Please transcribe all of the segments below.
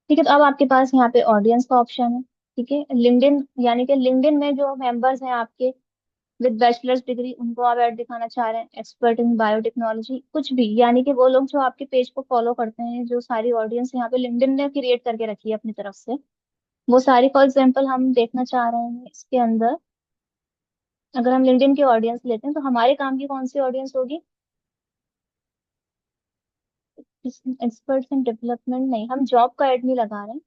ठीक है, तो अब आपके पास यहाँ पे ऑडियंस का ऑप्शन है। ठीक है, लिंक्डइन, यानी कि लिंक्डइन में जो मेंबर्स हैं आपके विद बैचलर्स डिग्री, उनको आप ऐड दिखाना चाह रहे हैं, एक्सपर्ट इन बायोटेक्नोलॉजी, कुछ भी, यानी कि वो लोग जो आपके पेज को फॉलो करते हैं, जो सारी ऑडियंस यहाँ पे लिंक्डइन ने क्रिएट करके रखी है अपनी तरफ से, वो सारी फॉर एग्जांपल हम देखना चाह रहे हैं इसके अंदर। अगर हम लिंक्डइन की ऑडियंस लेते हैं तो हमारे काम की कौन सी ऑडियंस होगी? एक्सपर्ट्स इन डेवलपमेंट नहीं, हम जॉब का ऐड नहीं लगा रहे हैं।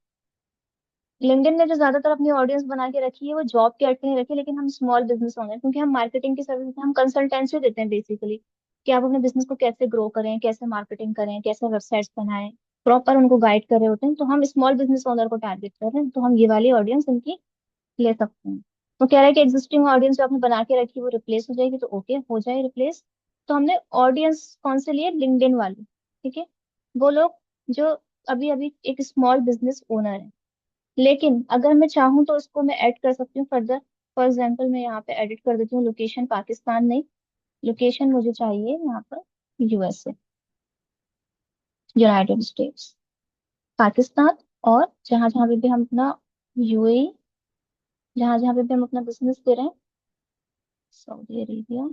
लिंक्डइन ने जो ज्यादातर अपनी ऑडियंस बना के रखी है वो जॉब के ऐड के नहीं रखी, लेकिन हम स्मॉल बिजनेस ओनर, क्योंकि हम मार्केटिंग की सर्विस, हम कंसल्टेंसी देते हैं बेसिकली, कि आप अपने बिजनेस को कैसे ग्रो करें, कैसे मार्केटिंग करें, कैसे वेबसाइट्स बनाएं, प्रॉपर उनको गाइड कर रहे होते हैं। तो हम स्मॉल बिजनेस ओनर को टारगेट कर रहे हैं, तो हम ये वाली ऑडियंस इनकी ले सकते हैं। तो कह रहा है कि एग्जिस्टिंग ऑडियंस जो आपने बना के रखी वो रिप्लेस हो जाएगी, तो ओके, हो जाए रिप्लेस। तो हमने ऑडियंस कौन से लिए? लिंक्डइन वाली। ठीक है, वो लोग जो अभी अभी एक स्मॉल बिजनेस ओनर है, लेकिन अगर मैं चाहूँ तो उसको मैं ऐड कर सकती हूँ फर्दर। फॉर एग्जाम्पल मैं यहाँ पे एडिट कर देती हूँ, लोकेशन पाकिस्तान नहीं, लोकेशन मुझे चाहिए यहाँ पर यूएसए, यूनाइटेड स्टेट्स, पाकिस्तान, और जहाँ जहाँ पे भी हम अपना यूएई, जहाँ जहाँ पे भी हम अपना बिजनेस दे रहे हैं, सऊदी अरेबिया।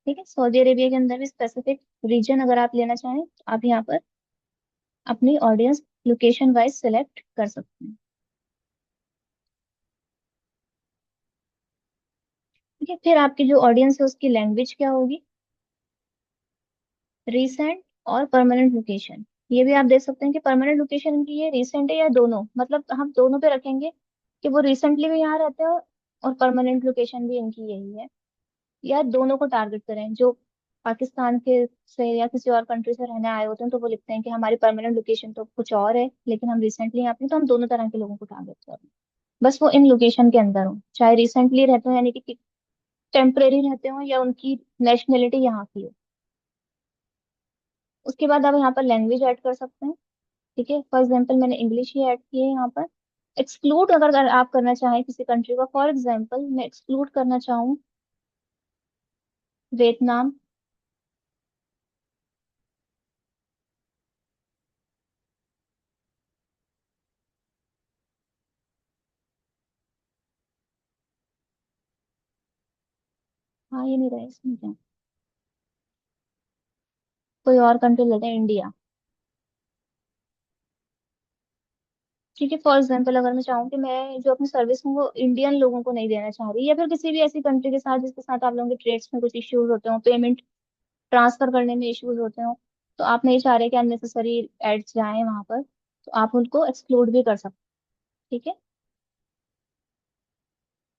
ठीक है, सऊदी अरेबिया के अंदर भी स्पेसिफिक रीजन अगर आप लेना चाहें तो आप यहाँ पर अपनी ऑडियंस लोकेशन वाइज सेलेक्ट कर सकते हैं। ठीक है, फिर आपकी जो ऑडियंस है उसकी लैंग्वेज क्या होगी? रीसेंट और परमानेंट लोकेशन। ये भी आप देख सकते हैं कि परमानेंट लोकेशन इनकी ये रीसेंट है या दोनों, मतलब हम दोनों पे रखेंगे कि वो रिसेंटली भी यहाँ रहते हो, और परमानेंट लोकेशन भी इनकी यही है, या दोनों को टारगेट करें। जो पाकिस्तान के से या किसी और कंट्री से रहने आए होते हैं तो वो लिखते हैं कि हमारी परमानेंट लोकेशन तो कुछ और है, लेकिन हम रिसेंटली यहाँ पे, तो हम दोनों तरह के लोगों को टारगेट कर रहे हैं। बस वो इन लोकेशन के अंदर हो, चाहे रिसेंटली रहते हो यानी कि टेम्परेरी रहते हो, या उनकी नेशनलिटी यहाँ की हो। उसके बाद आप यहाँ पर लैंग्वेज ऐड कर सकते हैं। ठीक है, फॉर एग्जाम्पल मैंने इंग्लिश ही ऐड की है यहाँ पर। एक्सक्लूड अगर आप करना चाहें किसी कंट्री का, फॉर एग्जाम्पल मैं एक्सक्लूड करना चाहूँ वियतनाम। हाँ, ये नहीं रहा इसमें क्या, कोई और कंट्री लेते हैं, इंडिया। ठीक है, फॉर एग्जाम्पल अगर मैं चाहूँ कि मैं जो अपनी सर्विस हूँ वो इंडियन लोगों को नहीं देना चाह रही, या फिर किसी भी ऐसी कंट्री के साथ जिसके साथ आप लोगों के ट्रेड्स में कुछ इश्यूज होते हो, पेमेंट ट्रांसफर करने में इश्यूज होते हो, तो आप नहीं चाह रहे कि अननेसेसरी एड्स जाएं वहां पर, तो आप उनको एक्सक्लूड भी कर सकते हैं। ठीक है,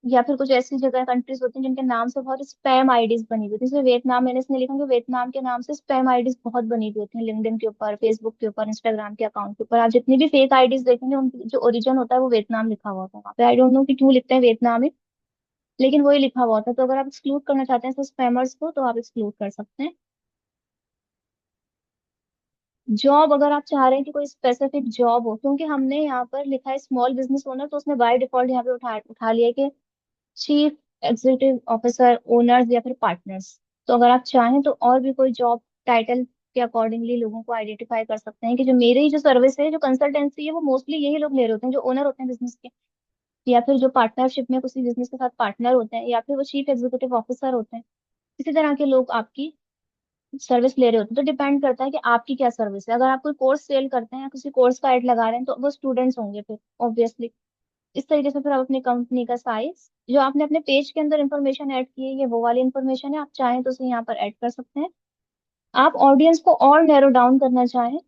या फिर कुछ ऐसी जगह कंट्रीज होती हैं जिनके नाम से बहुत स्पैम आईडीज बनी हुई होती है, जैसे वियतनाम, मैंने इसने लिखा कि वियतनाम के नाम से स्पैम आईडीज बहुत बनी हुई होती हैं, लिंक्डइन के ऊपर, फेसबुक के ऊपर, इंस्टाग्राम के अकाउंट के ऊपर। आप जितनी भी फेक आईडीज देखेंगे उनकी जो ओरिजिन होता है वो वियतनाम लिखा हुआ होता है वहाँ पे। आई डोंट नो कि क्यों लिखते हैं वियतनाम में, लेकिन वही लिखा हुआ होता है। तो अगर आप एक्सक्लूड करना चाहते हैं स्पैमर्स को, तो आप एक्सक्लूड कर सकते हैं। जॉब, अगर आप चाह रहे हैं कि कोई स्पेसिफिक जॉब हो, क्योंकि हमने यहाँ पर लिखा है स्मॉल बिजनेस ओनर, तो उसने बाय डिफॉल्ट यहाँ पे उठा उठा लिया कि चीफ एग्जीक्यूटिव ऑफिसर, ओनर्स, या फिर पार्टनर्स। तो अगर आप चाहें तो और भी कोई जॉब टाइटल के अकॉर्डिंगली लोगों को आइडेंटिफाई कर सकते हैं कि जो मेरी जो सर्विस है, जो कंसल्टेंसी है, वो मोस्टली यही लोग ले रहे होते हैं जो ओनर होते हैं बिजनेस के, या फिर जो पार्टनरशिप में किसी बिजनेस के साथ पार्टनर होते हैं, या फिर वो चीफ एग्जीक्यूटिव ऑफिसर होते हैं। इसी तरह के लोग आपकी सर्विस ले रहे होते हैं। तो डिपेंड करता है कि आपकी क्या सर्विस है। अगर आप कोई कोर्स सेल करते हैं या किसी कोर्स का एड लगा रहे हैं तो वो स्टूडेंट्स होंगे फिर ऑब्वियसली। इस तरीके से फिर आप अपनी कंपनी का साइज, जो आपने अपने पेज के अंदर इंफॉर्मेशन ऐड की है, ये वो वाली इंफॉर्मेशन है, आप चाहें तो उसे यहाँ पर ऐड कर सकते हैं। आप ऑडियंस को और नैरो डाउन करना चाहें,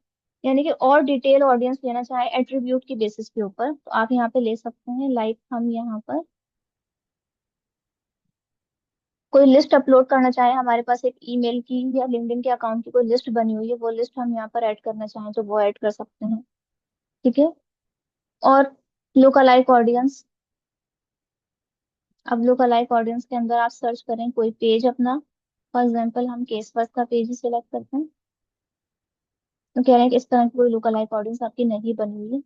यानी कि और डिटेल ऑडियंस लेना चाहें एट्रीब्यूट की बेसिस के ऊपर, तो आप यहाँ पे ले सकते हैं। लाइक हम यहाँ पर कोई लिस्ट अपलोड करना चाहें, हमारे पास एक ईमेल की या लिंक्डइन के अकाउंट की कोई लिस्ट बनी हुई है, वो लिस्ट हम यहाँ पर ऐड करना चाहें तो वो ऐड कर सकते हैं। ठीक है, और लोकल लाइक ऑडियंस। अब लोकल लाइक ऑडियंस के अंदर आप सर्च करें कोई पेज अपना, फॉर एग्जाम्पल हम केस वर्क का पेज ही सिलेक्ट करते हैं। तो कह रहे हैं कि इस तरह की कोई लोकल लाइक ऑडियंस आपकी नहीं बनी हुई है।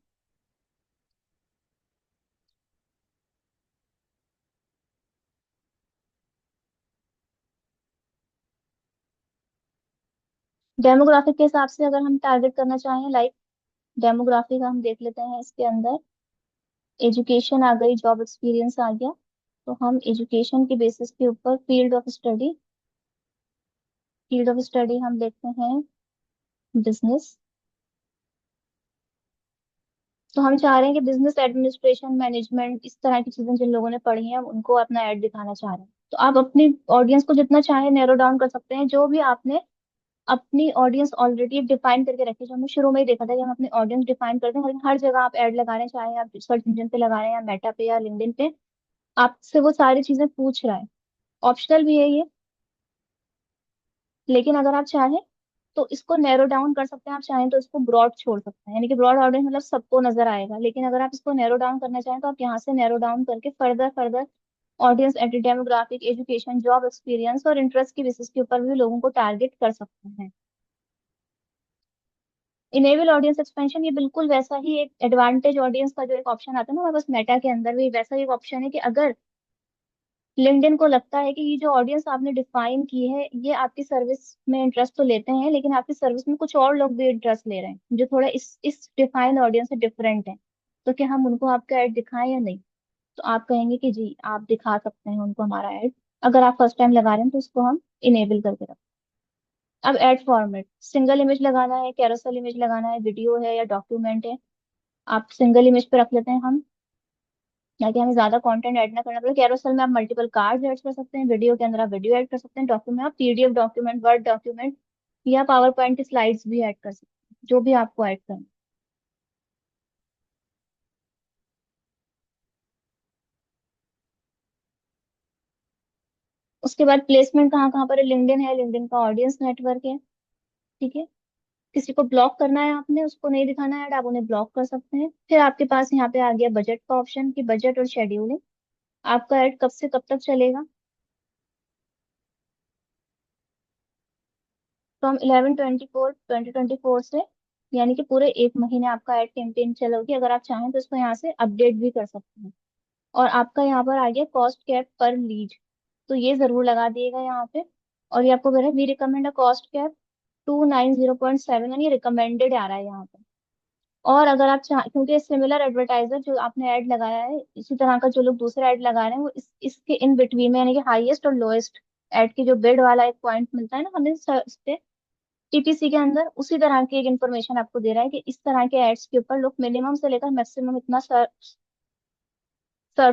डेमोग्राफिक के हिसाब से अगर हम टारगेट करना चाहें, लाइक डेमोग्राफी का हम देख लेते हैं इसके अंदर। एजुकेशन आ गई, जॉब एक्सपीरियंस आ गया। तो हम एजुकेशन के बेसिस के ऊपर फील्ड ऑफ स्टडी हम देखते हैं बिजनेस। तो हम चाह रहे हैं कि बिजनेस एडमिनिस्ट्रेशन मैनेजमेंट इस तरह की चीजें जिन लोगों ने पढ़ी हैं हम उनको अपना ऐड दिखाना चाह रहे हैं। तो आप अपनी ऑडियंस को जितना चाहे नैरो डाउन कर सकते हैं। जो भी आपने अपनी ऑडियंस ऑलरेडी डिफाइन करके रखी है, जो हमने शुरू में ही देखा था कि हम अपनी ऑडियंस डिफाइन करते हैं, लेकिन हर जगह आप ऐड लगा रहे हैं, चाहे आप सर्च इंजन पे लगा रहे हैं या मेटा पे या लिंक्डइन पे, आपसे वो सारी चीजें पूछ रहा है। ऑप्शनल भी है ये, लेकिन अगर आप चाहें तो इसको नैरो डाउन कर सकते हैं। आप चाहें तो इसको ब्रॉड छोड़ सकते हैं, यानी कि ब्रॉड ऑडियंस मतलब सबको नजर आएगा। लेकिन अगर आप इसको नैरो डाउन करना चाहें तो आप यहाँ से नैरो डाउन करके further further audience anti demographic, education, job experience और इंटरेस्ट की बेसिस के ऊपर भी लोगों को टारगेट कर सकते हैं। इनेबल ऑडियंस एक्सपेंशन ये बिल्कुल वैसा ही एक एडवांटेज ऑडियंस का जो एक ऑप्शन आता है ना हमारे पास मेटा के अंदर, भी वैसा ही एक ऑप्शन है कि अगर लिंक्डइन को लगता है कि ये जो ऑडियंस आपने डिफाइन की है ये आपकी सर्विस में इंटरेस्ट तो लेते हैं, लेकिन आपकी सर्विस में कुछ और लोग भी इंटरेस्ट ले रहे हैं जो थोड़ा इस डिफाइंड ऑडियंस से डिफरेंट है, तो क्या हम उनको आपका ऐड दिखाएं या नहीं? तो आप कहेंगे कि जी आप दिखा सकते हैं उनको हमारा ऐड। अगर आप फर्स्ट टाइम लगा रहे हैं तो उसको हम इनेबल करके रखें। अब ऐड फॉर्मेट, सिंगल इमेज लगाना है, कैरोसेल इमेज लगाना है, वीडियो है या डॉक्यूमेंट है। आप सिंगल इमेज पे रख लेते हैं हम, ताकि हमें ज्यादा कंटेंट ऐड ना करना पड़े। कैरोसेल में आप मल्टीपल कार्ड ऐड कर सकते हैं, वीडियो के अंदर आप वीडियो ऐड कर सकते हैं, डॉक्यूमेंट आप पीडीएफ डॉक्यूमेंट, वर्ड डॉक्यूमेंट या पावर पॉइंट की स्लाइड्स भी ऐड कर सकते हैं, जो भी आपको ऐड करना है। उसके बाद प्लेसमेंट कहाँ कहाँ पर है, लिंक्डइन है, लिंक्डइन का ऑडियंस नेटवर्क है। ठीक है, किसी को ब्लॉक करना है आपने, उसको नहीं दिखाना है ऐड, आप उन्हें ब्लॉक कर सकते हैं। फिर आपके पास यहाँ पे आ गया बजट का ऑप्शन, कि बजट और शेड्यूलिंग, आपका ऐड कब से कब तक चलेगा। फ्रॉम 11/24/2024 से, यानी कि पूरे एक महीने आपका ऐड कैंपेन चलेगी। अगर आप चाहें तो इसको यहाँ से अपडेट भी कर सकते हैं। और आपका यहाँ पर आ गया कॉस्ट कैप पर लीड, तो ये जरूर लगा दिएगा यहाँ पे। और ये आपको कह रहा है we recommend a cost cap 290.7, ये रिकमेंडेड आ रहा है यहाँ पे। और अगर आप चाह, क्योंकि सिमिलर एडवर्टाइजर जो आपने ऐड लगाया है इसी तरह का जो लोग दूसरा ऐड लगा रहे हैं वो इसके इन बिटवीन में, यानी कि हाईएस्ट और लोएस्ट ऐड की जो बिड वाला एक पॉइंट मिलता है ना हमें इस पे टीपीसी के अंदर, उसी तरह की एक इन्फॉर्मेशन आपको दे रहा है कि इस तरह के एड्स के ऊपर लोग मिनिमम से लेकर मैक्सिमम इतना सर्व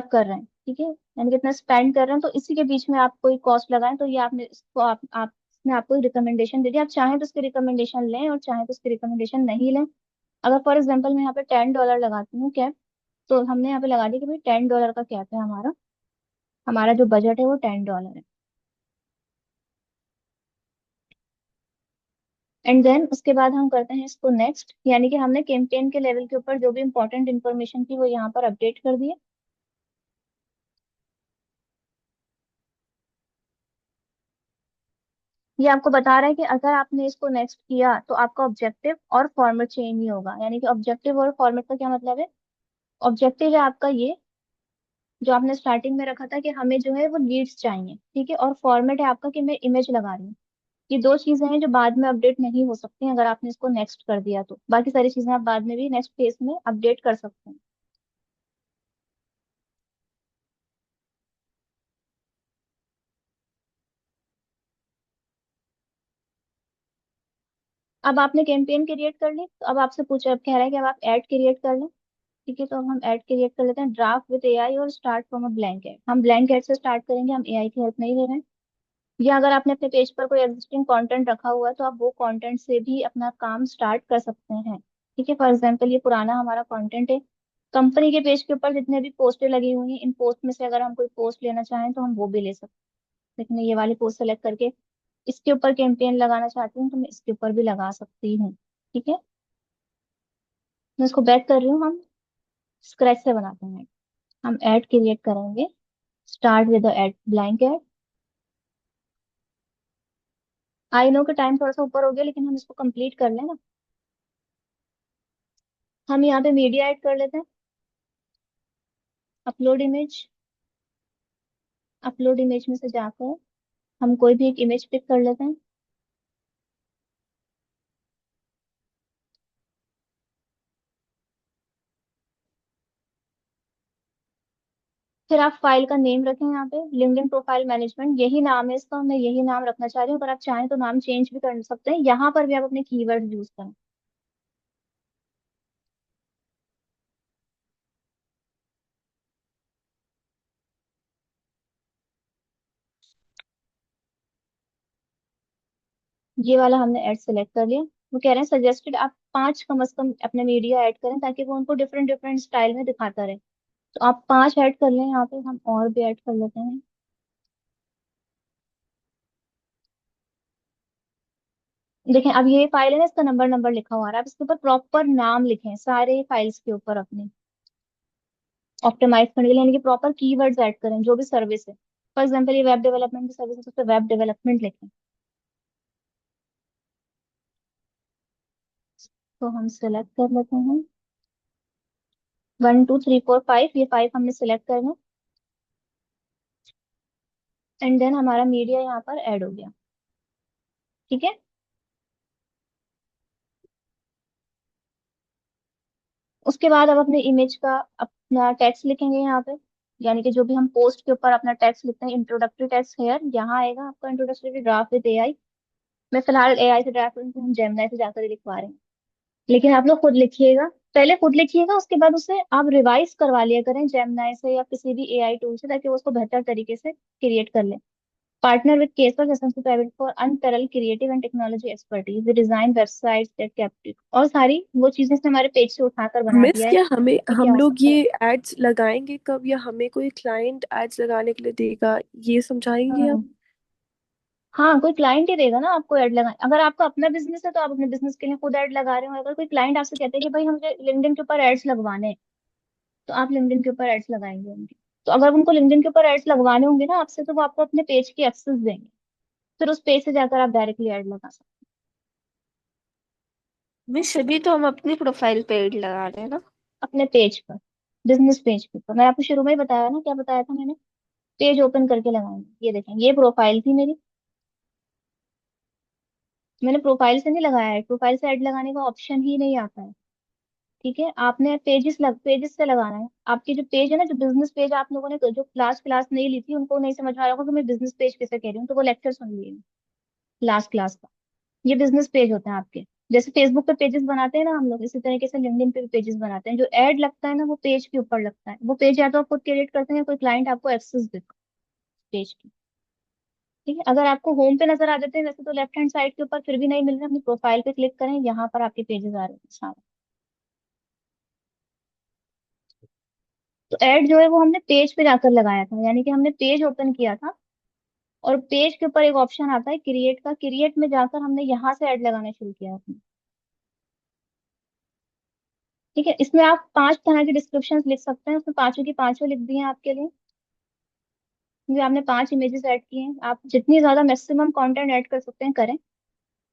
कर रहे हैं। ठीक है, यानी कि इतना स्पेंड कर रहे हैं, तो इसी के बीच में आप कोई कॉस्ट लगाएं। तो ये आपने इसको आप इसने आपको रिकमेंडेशन दे दी। आप चाहें तो इसकी रिकमेंडेशन लें और चाहें तो इसकी रिकमेंडेशन नहीं लें। अगर फॉर एग्जाम्पल मैं यहाँ पे $10 लगाती हूँ कैप, तो हमने यहाँ पे लगा दिया कि भाई $10 का कैप है हमारा, हमारा जो बजट है वो $10 है। एंड देन उसके बाद हम करते हैं इसको नेक्स्ट, यानी कि हमने कैंपेन के लेवल के ऊपर जो भी इंपॉर्टेंट इन्फॉर्मेशन थी वो यहाँ पर अपडेट कर दी है। ये आपको बता रहा है कि अगर आपने इसको नेक्स्ट किया तो आपका ऑब्जेक्टिव और फॉर्मेट चेंज नहीं होगा। यानी कि ऑब्जेक्टिव और फॉर्मेट का क्या मतलब है? ऑब्जेक्टिव है आपका ये जो आपने स्टार्टिंग में रखा था कि हमें जो है वो लीड्स चाहिए, ठीक है, और फॉर्मेट है आपका कि मैं इमेज लगा रही हूँ। ये दो चीजें हैं जो बाद में अपडेट नहीं हो सकती अगर आपने इसको नेक्स्ट कर दिया तो। बाकी सारी चीजें आप बाद में भी नेक्स्ट फेज में अपडेट कर सकते हैं। अब आपने कैंपेन क्रिएट कर ली, तो अब आपसे पूछा, अब कह रहा है कि अब आप ऐड क्रिएट कर लें। ठीक है, तो अब हम ऐड क्रिएट कर लेते हैं, ड्राफ्ट विद एआई और start from a blank add. हम ब्लैंक ऐड से स्टार्ट करेंगे, हम एआई की हेल्प नहीं ले रहे हैं। या अगर आपने अपने पेज पर कोई एग्जिस्टिंग कंटेंट रखा हुआ है तो आप वो कंटेंट से भी अपना काम स्टार्ट कर सकते हैं। ठीक है, फॉर एग्जांपल ये पुराना हमारा कंटेंट है, कंपनी के पेज के ऊपर जितने भी पोस्टें लगी हुई हैं इन पोस्ट में से अगर हम कोई पोस्ट लेना चाहें तो हम वो भी ले सकते हैं। लेकिन मैं ये वाली पोस्ट सेलेक्ट करके इसके ऊपर कैंपेन लगाना चाहती हूँ तो मैं इसके ऊपर भी लगा सकती हूँ। ठीक है, मैं इसको बैक कर रही हूँ, हम स्क्रैच से बनाते हैं। हम ऐड क्रिएट करेंगे, start with add blank add. I know कि टाइम थोड़ा सा ऊपर हो गया, लेकिन हम इसको कंप्लीट कर लें ना। हम यहाँ पे मीडिया ऐड कर लेते हैं, अपलोड इमेज। अपलोड इमेज में से जाकर हम कोई भी एक इमेज पिक कर लेते हैं। फिर आप फाइल का नेम रखें यहाँ पे, लिंक्डइन प्रोफाइल मैनेजमेंट यही नाम है इसका, मैं यही नाम रखना चाह रही हूँ। अगर आप चाहें तो नाम चेंज भी कर सकते हैं, यहाँ पर भी आप अपने कीवर्ड यूज करें। ये वाला हमने ऐड सेलेक्ट कर लिया। वो कह रहे हैं सजेस्टेड आप 5 कम से कम अपने मीडिया ऐड करें, ताकि वो उनको डिफरेंट डिफरेंट स्टाइल में दिखाता रहे। तो आप 5 ऐड कर लें, यहाँ पे हम और भी ऐड कर लेते हैं। देखें अब ये फाइल है ना, इसका नंबर नंबर लिखा हुआ है, आप इसके ऊपर प्रॉपर नाम लिखें सारे फाइल्स के ऊपर अपने, ऑप्टिमाइज करने के लिए, यानी कि प्रॉपर कीवर्ड्स ऐड करें जो भी सर्विस है। फॉर एग्जाम्पल ये वेब डेवलपमेंट की सर्विस है, तो उस पर वेब डेवलपमेंट लिखें। तो हम सेलेक्ट कर लेते हैं 1 2 3 4 5, ये 5 हमने सेलेक्ट करना। एंड देन हमारा मीडिया यहाँ पर ऐड हो गया। ठीक है। उसके बाद अब अपने इमेज का अपना टेक्स्ट लिखेंगे यहाँ पे, यानी कि जो भी हम पोस्ट के ऊपर अपना टेक्स्ट लिखते हैं, इंट्रोडक्टरी टेक्स्ट हेयर यहाँ आएगा आपका, इंट्रोडक्टरी ड्राफ्ट विद एआई। मैं फिलहाल एआई से ड्राफ्ट, हम जेमिनाई से जाकर ही लिखवा रहे हैं। लेकिन आप लोग खुद लिखिएगा, पहले खुद लिखिएगा, उसके बाद उसे आप रिवाइज करवा लिया करें जेमिनाई से या किसी भी एआई टूल से, ताकि वो उसको बेहतर तरीके से क्रिएट कर ले। Partner with Caseworks SMC private for unparalleled creative and technology expertise, we design websites that captive, और सारी वो चीजें इसने हमारे पेज से उठाकर बना मिस, दिया है क्या हमें कि क्या हम हो लोग सकता है। ये एड्स लगाएंगे कब, या हमें कोई क्लाइंट एड्स लगाने के लिए देगा, ये समझाएंगे आप? हम्म। हाँ, कोई क्लाइंट ही देगा ना आपको ऐड लगा, अगर आपका अपना बिजनेस है तो आप अपने बिजनेस के लिए खुद ऐड लगा रहे हो, अगर कोई क्लाइंट आपसे कहते हैं कि भाई मुझे लिंक्डइन के ऊपर एड्स लगवाने हैं, तो आप लिंक्डइन के ऊपर एड्स लगाएंगे उनके। तो अगर उनको लिंक्डइन के ऊपर एड्स लगवाने होंगे ना आपसे, तो वो आपको अपने पेज की एक्सेस देंगे, फिर उस पेज से जाकर आप डायरेक्टली ऐड लगा सकते मिस अभी तो हम अपनी प्रोफाइल पे एड लगा रहे हैं ना। हैं अपने पेज पर, बिजनेस पेज के ऊपर। मैं आपको शुरू में ही बताया ना, क्या बताया था मैंने, पेज ओपन करके लगाएंगे। ये देखें, ये प्रोफाइल थी मेरी, मैंने प्रोफाइल से नहीं लगाया है, प्रोफाइल से ऐड लगाने का ऑप्शन ही नहीं आता है। ठीक है, आपने पेजेस से लगाना है। आपकी जो पेज है ना, जो बिजनेस पेज, आप लोगों ने जो क्लास क्लास नहीं ली थी, उनको नहीं समझ में आ रहा होगा कि मैं बिजनेस पेज किसे कह रही हूँ, तो वो लेक्चर सुन लिए लास्ट क्लास का। ये बिजनेस पेज होते हैं आपके। जैसे फेसबुक पे पेजेस बनाते हैं ना हम लोग, इसी तरीके से लिंक्डइन पे भी पेजेस बनाते हैं। जो ऐड लगता है ना, वो पेज के ऊपर लगता है। वो पेज या तो आप खुद क्रिएट करते हैं या कोई क्लाइंट आपको एक्सेस देता है पेज की। ठीक है, अगर आपको होम पे नजर आ जाते हैं वैसे तो लेफ्ट हैंड साइड के ऊपर, फिर भी नहीं मिल रहे, अपनी प्रोफाइल पे क्लिक करें, यहाँ पर आपके पेजेस आ रहे हैं सारे। तो ऐड जो है वो हमने पेज पे जाकर लगाया था, यानी कि हमने पेज ओपन किया था, और पेज के ऊपर एक ऑप्शन आता है क्रिएट का, क्रिएट में जाकर हमने यहाँ से ऐड लगाना शुरू किया अपने। ठीक है, इसमें आप 5 तरह के डिस्क्रिप्शन लिख सकते हैं, उसमें पांचों की पांचों लिख दिए हैं आपके लिए, क्योंकि आपने 5 इमेजेस ऐड किए हैं। आप जितनी ज्यादा मैक्सिमम कंटेंट ऐड कर सकते हैं करें।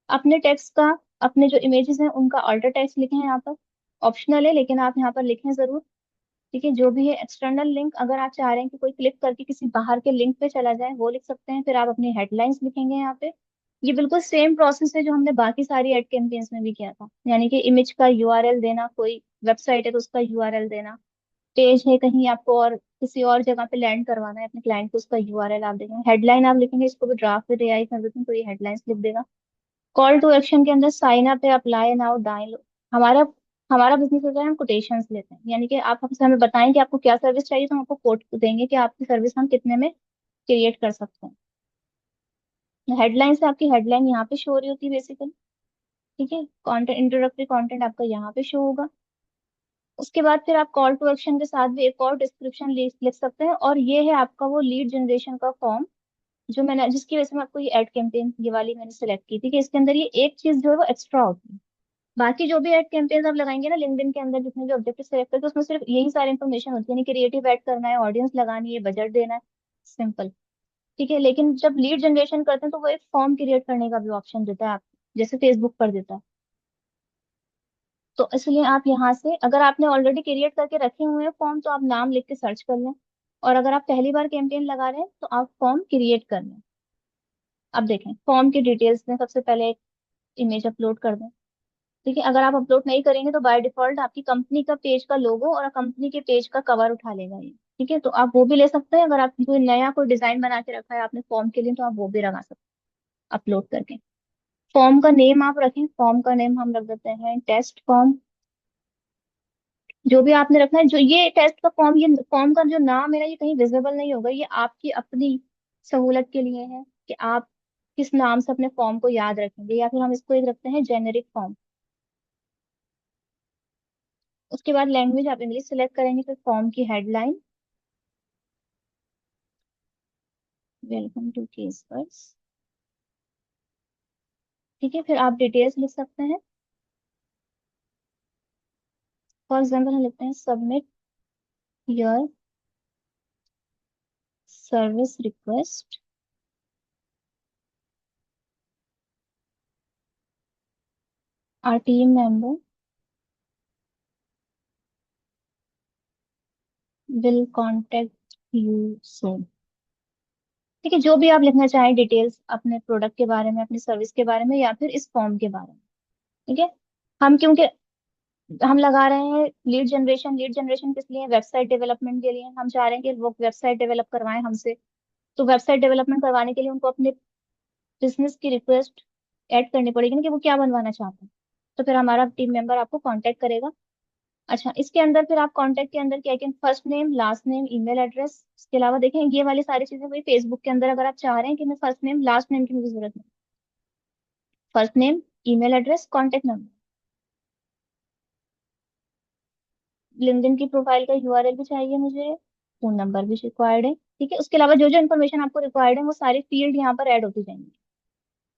अपने टेक्स्ट का, अपने जो इमेजेस हैं उनका अल्टर टेक्स्ट लिखें यहाँ पर, ऑप्शनल है लेकिन आप यहाँ पर लिखें जरूर। ठीक है, जो भी है एक्सटर्नल लिंक, अगर आप चाह रहे हैं कि कोई क्लिक करके किसी बाहर के लिंक पे चला जाए, वो लिख सकते हैं। फिर आप अपनी हेडलाइंस लिखेंगे यहाँ पे। ये बिल्कुल सेम प्रोसेस है जो हमने बाकी सारी एड कैंपेन्स में भी किया था, यानी कि इमेज का यूआरएल देना, कोई वेबसाइट है तो उसका यूआरएल देना, पेज है कहीं आपको और किसी और जगह पे लैंड करवाना है अपने क्लाइंट को, उसका यूआरएल आप देंगे। हेडलाइन आप लिखेंगे, इसको भी ड्राफ्ट विद एआई कर देते हैं तो ये हेडलाइंस लिख देगा। कॉल टू एक्शन के अंदर साइन अप है, अप्लाई नाउ, डाउनलोड। हमारा हमारा बिजनेस होता है, हम कोटेशंस लेते हैं, यानी कि आप हमसे हमें बताएं कि आपको क्या सर्विस चाहिए, तो हम आपको कोट देंगे कि आपकी सर्विस हम कितने में क्रिएट कर सकते हैं। हेडलाइन से आपकी हेडलाइन यहाँ पे शो हो रही होती है बेसिकली। ठीक है, कंटेंट, इंट्रोडक्टरी कंटेंट आपका यहाँ पे शो होगा। उसके बाद फिर आप कॉल टू एक्शन के साथ भी एक और डिस्क्रिप्शन लिख लिख सकते हैं, और ये है आपका वो लीड जनरेशन का फॉर्म, जो मैंने, जिसकी वजह से मैं आपको ये एड कैंपेन ये वाली मैंने सेलेक्ट की थी, कि इसके अंदर ये एक चीज जो है वो एक्स्ट्रा होती है। बाकी जो भी एड कैंपेन्स आप लगाएंगे ना लिंक्डइन के अंदर, जितने भी ऑब्जेक्टिव सेलेक्ट करके, उसमें सिर्फ यही सारी इन्फॉर्मेशन होती है, यानी क्रिएटिव ऐड करना है, ऑडियंस लगानी है, बजट देना है, सिंपल। ठीक है, लेकिन जब लीड जनरेशन करते हैं तो वो एक फॉर्म क्रिएट करने का भी ऑप्शन देता है आपको, जैसे फेसबुक पर देता है। तो इसलिए आप यहाँ से, अगर आपने ऑलरेडी क्रिएट करके रखे हुए हैं फॉर्म, तो आप नाम लिख के सर्च कर लें। और अगर आप पहली बार कैंपेन लगा रहे हैं तो आप फॉर्म क्रिएट कर लें। अब देखें, फॉर्म की डिटेल्स में सबसे पहले एक इमेज अपलोड कर दें। ठीक है, अगर आप अपलोड नहीं करेंगे तो बाय डिफॉल्ट आपकी कंपनी का पेज का लोगो और कंपनी के पेज का कवर उठा लेगा ये। ठीक है, तो आप वो भी ले सकते हैं। अगर आप कोई नया कोई डिजाइन बना के रखा है आपने फॉर्म के लिए तो आप वो भी लगा सकते हैं अपलोड करके। फॉर्म का नेम आप रखें, फॉर्म का नेम हम रख देते हैं टेस्ट फॉर्म। जो भी आपने रखना है, जो ये टेस्ट का फॉर्म, ये फॉर्म का जो नाम है ना, ये कहीं विजिबल नहीं होगा, ये आपकी अपनी सहूलत के लिए है कि आप किस नाम से अपने फॉर्म को याद रखेंगे। या फिर हम इसको एक रखते हैं जेनेरिक फॉर्म। उसके बाद लैंग्वेज आप इंग्लिश सेलेक्ट करेंगे, फिर फॉर्म की हेडलाइन, वेलकम टू केस बस। ठीक है, फिर आप डिटेल्स लिख सकते हैं। फॉर एग्जाम्पल हम लिखते हैं submit your service request, our team member will contact you soon. ठीक है, जो भी आप लिखना चाहें डिटेल्स अपने प्रोडक्ट के बारे में, अपनी सर्विस के बारे में, या फिर इस फॉर्म के बारे में। ठीक है, हम क्योंकि हम लगा रहे हैं लीड जनरेशन, लीड जनरेशन किस लिए? वेबसाइट डेवलपमेंट के लिए। हम चाह रहे हैं कि वो वेबसाइट डेवलप करवाएं हमसे। तो वेबसाइट डेवलपमेंट करवाने के लिए उनको अपने बिजनेस की रिक्वेस्ट ऐड करनी पड़ेगी ना, कि वो क्या बनवाना चाहते हैं। तो फिर हमारा टीम मेंबर आपको कांटेक्ट करेगा। अच्छा, इसके अंदर फिर आप कांटेक्ट के अंदर क्या क्या, first name, last name, email address. इसके अलावा देखें ये वाली सारी चीजें वही फेसबुक के अंदर, अगर आप चाह रहे हैं कि मैं फर्स्ट नेम लास्ट नेम की मुझे जरूरत नहीं, first name, email address, contact number. LinkedIn की प्रोफाइल का यूआरएल भी चाहिए मुझे, फोन नंबर भी रिक्वायर्ड है। ठीक है, उसके अलावा जो जो इन्फॉर्मेशन आपको रिक्वायर्ड है वो सारी फील्ड यहाँ पर ऐड होती जाएंगी।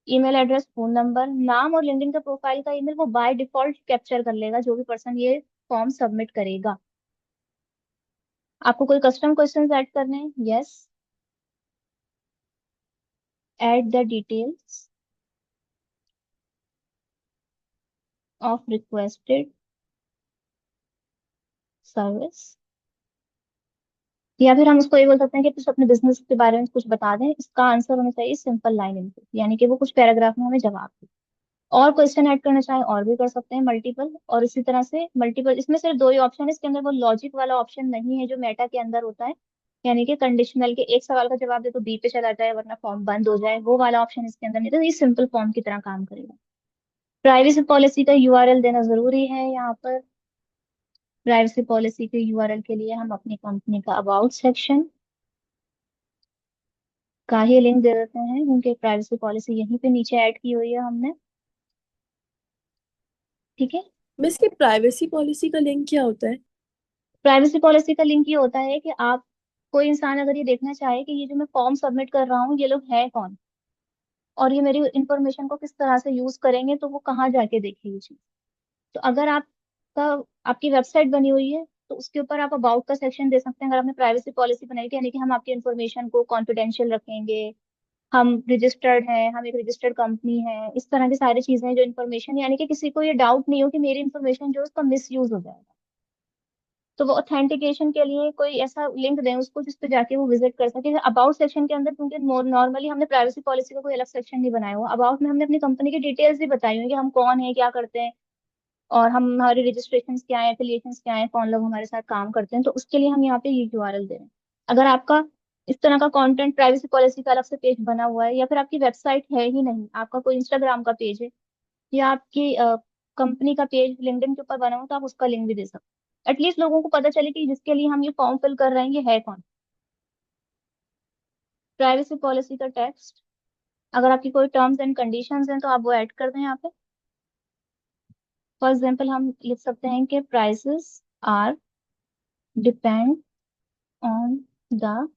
ईमेल एड्रेस, फोन नंबर, नाम, और लिंक्डइन का प्रोफाइल का ईमेल वो बाय डिफॉल्ट कैप्चर कर लेगा जो भी पर्सन ये फॉर्म सबमिट करेगा। आपको कोई कस्टम क्वेश्चंस ऐड करने हैं? Yes, add the details of requested service. या फिर हम उसको ये बोल सकते हैं कि कुछ अपने बिजनेस के बारे में कुछ बता दें, इसका आंसर होना चाहिए सिंपल लाइन इनपुट, यानी कि वो कुछ पैराग्राफ में हमें जवाब दे। और क्वेश्चन ऐड करना चाहे और भी कर सकते हैं, मल्टीपल। और इसी तरह से मल्टीपल, इसमें सिर्फ दो ही ऑप्शन है इसके अंदर, वो लॉजिक वाला ऑप्शन नहीं है जो मेटा के अंदर होता है, यानी कि कंडीशनल के एक सवाल का जवाब दे तो बी पे चला जाए वरना फॉर्म बंद हो जाए, वो वाला ऑप्शन इसके अंदर नहीं। तो ये सिंपल फॉर्म की तरह काम करेगा। प्राइवेसी पॉलिसी का यूआरएल देना जरूरी है यहाँ पर। प्राइवेसी पॉलिसी के यूआरएल के लिए हम अपनी कंपनी का अबाउट सेक्शन का ही लिंक दे देते हैं, क्योंकि प्राइवेसी पॉलिसी यहीं पे नीचे ऐड की हुई है हमने। ठीक है, मिस की प्राइवेसी पॉलिसी का लिंक क्या होता है? प्राइवेसी पॉलिसी का लिंक ये होता है कि आप, कोई इंसान अगर ये देखना चाहे कि ये जो मैं फॉर्म सबमिट कर रहा हूँ ये लोग हैं कौन, और ये मेरी इंफॉर्मेशन को किस तरह से यूज करेंगे, तो वो कहाँ जाके देखे ये चीज। तो अगर आपका, आपकी वेबसाइट बनी हुई है तो उसके ऊपर आप अबाउट का सेक्शन दे सकते हैं। अगर आपने प्राइवेसी पॉलिसी बनाई है, यानी कि हम आपकी इंफॉर्मेशन को कॉन्फिडेंशियल रखेंगे, हम रजिस्टर्ड हैं, हम एक रजिस्टर्ड कंपनी है, इस तरह की सारी चीजें जो इन्फॉर्मेशन, यानी कि किसी को ये डाउट नहीं हो कि मेरी इन्फॉर्मेशन जो है उसका मिस यूज हो जाएगा। तो वो ऑथेंटिकेशन के लिए कोई ऐसा लिंक दें उसको जिस पे जाके वो विजिट कर सके। अबाउट सेक्शन के अंदर, क्योंकि नॉर्मली हमने प्राइवेसी पॉलिसी का कोई अलग सेक्शन नहीं बनाया हुआ, अबाउट में हमने अपनी कंपनी की डिटेल्स भी बताई हुई है कि हम कौन है, क्या करते हैं, और हम, हमारे रजिस्ट्रेशन क्या है, एफिलिएशन क्या है, कौन लोग हमारे साथ काम करते हैं। तो उसके लिए हम यहाँ पे ये यूआरएल दे रहे हैं। अगर आपका इस तरह का कंटेंट प्राइवेसी पॉलिसी का अलग से पेज बना हुआ है, या फिर आपकी वेबसाइट है ही नहीं, आपका कोई इंस्टाग्राम का पेज है, या आपकी कंपनी का पेज लिंक्डइन के ऊपर बना हो, तो आप उसका लिंक भी दे सकते हैं। एटलीस्ट लोगों को पता चले कि जिसके लिए हम ये फॉर्म फिल कर रहे हैं ये है कौन। प्राइवेसी पॉलिसी का टेक्स्ट, अगर आपकी कोई टर्म्स एंड कंडीशंस हैं तो आप वो ऐड कर दें यहाँ पे। फॉर एग्जाम्पल हम लिख सकते हैं कि prices are depend on the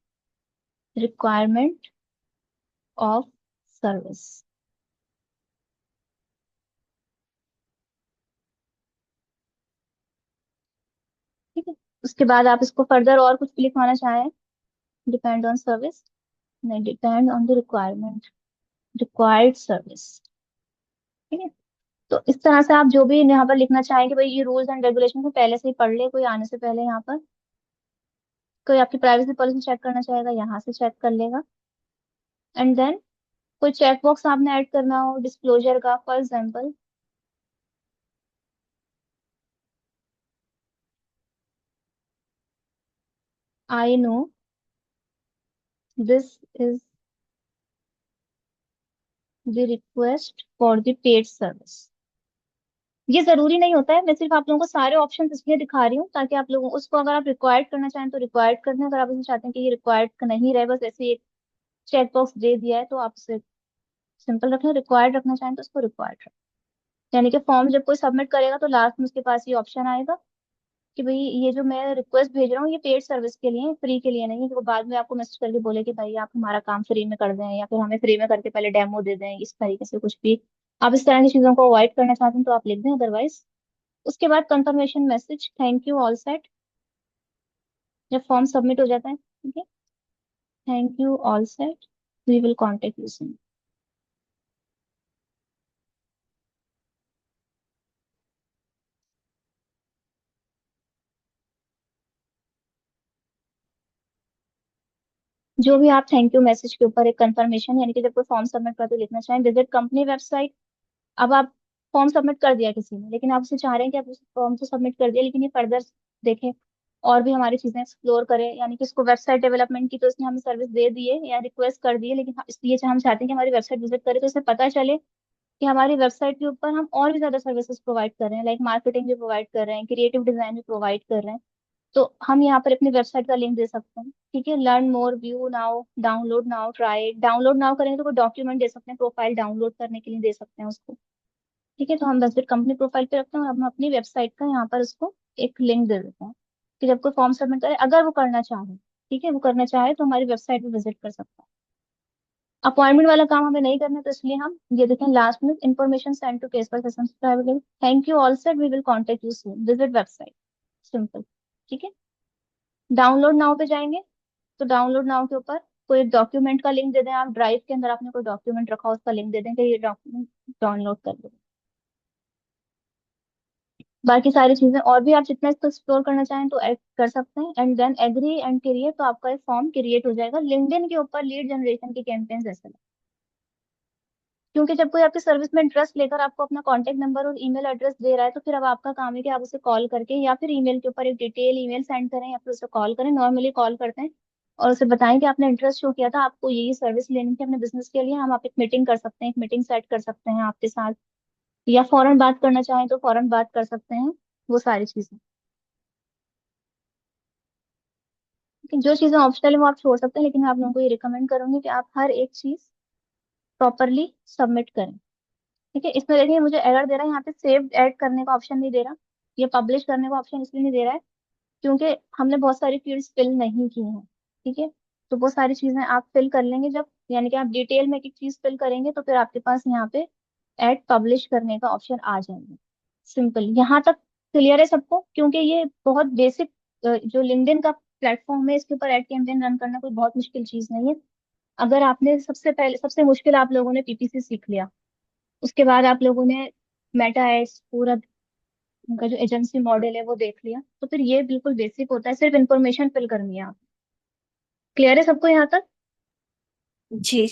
requirement of service. ठीक है, उसके बाद आप इसको फर्दर और कुछ भी लिखवाना चाहें, डिपेंड ऑन सर्विस, नहीं, depend on the requirement, required service. ठीक है, तो इस तरह से आप जो भी यहाँ पर लिखना चाहें कि भाई ये रूल्स एंड रेगुलेशन को पहले से ही पढ़ ले कोई आने से पहले, यहाँ पर कोई आपकी प्राइवेसी पॉलिसी चेक करना चाहेगा यहाँ से चेक कर लेगा। एंड देन कोई चेक बॉक्स आपने ऐड करना हो डिस्क्लोजर का, for example I know this is the request for the paid service. ये जरूरी नहीं होता है, मैं सिर्फ आप लोगों को सारे ऑप्शन इसलिए दिखा रही हूँ ताकि आप लोगों उसको अगर आप रिक्वायर्ड करना चाहें तो रिक्वायर्ड करना, अगर आप इसे चाहते हैं कि ये रिक्वायर्ड नहीं रहे, बस ऐसे ही एक चेक बॉक्स दे दिया है, तो आप इसे सिंपल रखें। रिक्वायर्ड रखना चाहें तो उसको रिक्वायर्ड रखें। यानी कि फॉर्म जब कोई सबमिट करेगा तो लास्ट में उसके पास ये ऑप्शन आएगा कि भाई ये जो मैं रिक्वेस्ट भेज रहा हूँ ये पेड सर्विस के लिए, फ्री के लिए नहीं है, कि वो बाद में आपको मैसेज करके बोले कि भाई आप हमारा काम फ्री में कर दें या फिर हमें फ्री में करके पहले डेमो दे दें, इस तरीके से कुछ भी आप इस तरह की चीजों को अवॉइड करना चाहते हैं तो आप लिख दें, अदरवाइज उसके बाद confirmation message, thank you all set, जब फॉर्म सबमिट हो जाता है, ठीक है, thank you all set, we will contact you soon. जो भी आप थैंक यू मैसेज के ऊपर एक कंफर्मेशन, यानी कि जब कोई फॉर्म सबमिट करते लिखना चाहें, विजिट कंपनी वेबसाइट। अब आप फॉर्म सबमिट कर दिया किसी ने, लेकिन आप उसे चाह रहे हैं कि आप उस फॉर्म तो सबमिट कर दिया लेकिन ये फर्दर देखें और भी हमारी चीजें एक्सप्लोर करें, यानी कि इसको वेबसाइट डेवलपमेंट की तो इसने हमें सर्विस दे दी है या रिक्वेस्ट कर दी है, लेकिन इसलिए हम चाहते हैं कि हमारी वेबसाइट विजिट करें तो इसे पता चले कि हमारी वेबसाइट के ऊपर हम और भी ज्यादा सर्विसेज प्रोवाइड कर रहे हैं, लाइक मार्केटिंग भी प्रोवाइड कर रहे हैं, क्रिएटिव डिजाइन भी प्रोवाइड कर रहे हैं। तो हम यहाँ पर अपनी वेबसाइट का लिंक दे सकते हैं, ठीक है, learn more, view now, download now, try. Download now करेंगे तो कोई डॉक्यूमेंट दे सकते हैं, प्रोफाइल डाउनलोड करने के लिए दे सकते हैं उसको, ठीक है। तो हम बस फिर कंपनी प्रोफाइल पे रखते हैं और हम अपनी वेबसाइट का यहाँ पर उसको एक लिंक दे देते हैं कि जब कोई फॉर्म सबमिट करे, अगर वो करना चाहे, ठीक है, वो करना चाहे तो हमारी वेबसाइट पे विजिट कर सकता है। अपॉइंटमेंट वाला काम हमें नहीं करना, तो इसलिए हम ये देखें लास्ट में, इन्फॉर्मेशन सेंड टू केस पर session, thank you all set, we will contact you soon, visit website, simple, ठीक है। डाउनलोड नाउ पे जाएंगे तो डाउनलोड नाउ के ऊपर कोई डॉक्यूमेंट का लिंक दे दें, आप ड्राइव के अंदर आपने कोई डॉक्यूमेंट रखा हो उसका लिंक दे दें कि ये डॉक्यूमेंट डाउनलोड कर लो। बाकी सारी चीजें और भी आप जितना इसको एक्सप्लोर करना चाहें तो ऐड कर सकते हैं, and then agree and create, तो आपका एक फॉर्म क्रिएट हो जाएगा लिंक्डइन के ऊपर लीड जनरेशन की कैंपेन जैसे। क्योंकि जब कोई आपकी सर्विस में इंटरेस्ट लेकर आपको अपना कॉन्टेक्ट नंबर और ईमेल एड्रेस दे रहा है तो फिर अब आपका काम है कि आप उसे कॉल करके या फिर ईमेल के ऊपर एक डिटेल ईमेल सेंड करें या फिर उसे कॉल करें, नॉर्मली कॉल करते हैं और उसे बताएं कि आपने इंटरेस्ट शो किया था, आपको यही सर्विस लेनी थी अपने बिजनेस के लिए, हम आप एक मीटिंग कर सकते हैं, एक मीटिंग सेट कर सकते हैं आपके साथ, या फौरन बात करना चाहें तो फौरन बात कर सकते हैं, वो सारी चीजें। लेकिन जो चीजें ऑप्शनल है वो आप छोड़ सकते हैं, लेकिन मैं आप लोगों को ये रिकमेंड करूंगी कि आप हर एक चीज प्रॉपरली सबमिट करें, ठीक है। इसमें देखिए मुझे एरर दे रहा है यहाँ पे, सेव ऐड करने का ऑप्शन नहीं दे रहा, ये पब्लिश करने का ऑप्शन इसलिए नहीं दे रहा है क्योंकि हमने बहुत सारी फील्ड्स फिल नहीं की हैं, ठीक है। तो वो सारी चीजें आप फिल कर लेंगे जब, यानी कि आप डिटेल में एक एक चीज फिल करेंगे तो फिर आपके पास यहाँ पे ऐड पब्लिश करने का ऑप्शन आ जाएगा, सिंपल। यहाँ तक क्लियर है सबको? क्योंकि ये बहुत बेसिक, जो लिंक्डइन का प्लेटफॉर्म है इसके ऊपर एड कैंपेन रन करना कोई बहुत मुश्किल चीज नहीं है। अगर आपने सबसे पहले, सबसे मुश्किल आप लोगों ने पीपीसी सीख लिया, उसके बाद आप लोगों ने मेटा एड्स पूरा उनका जो एजेंसी मॉडल है वो देख लिया, तो फिर ये बिल्कुल बेसिक होता है, सिर्फ इंफॉर्मेशन फिल करनी है आप। क्लियर है सबको यहाँ तक? जी।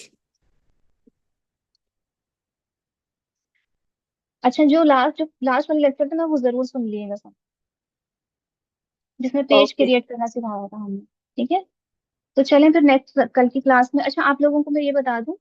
अच्छा, जो लास्ट वाला लेक्चर था ना वो जरूर सुन लीजिएगा सब, जिसमें पेज ओके। क्रिएट करना सिखाया था हमने, ठीक है। तो चलें फिर नेक्स्ट कल की क्लास में। अच्छा, आप लोगों को मैं ये बता दूं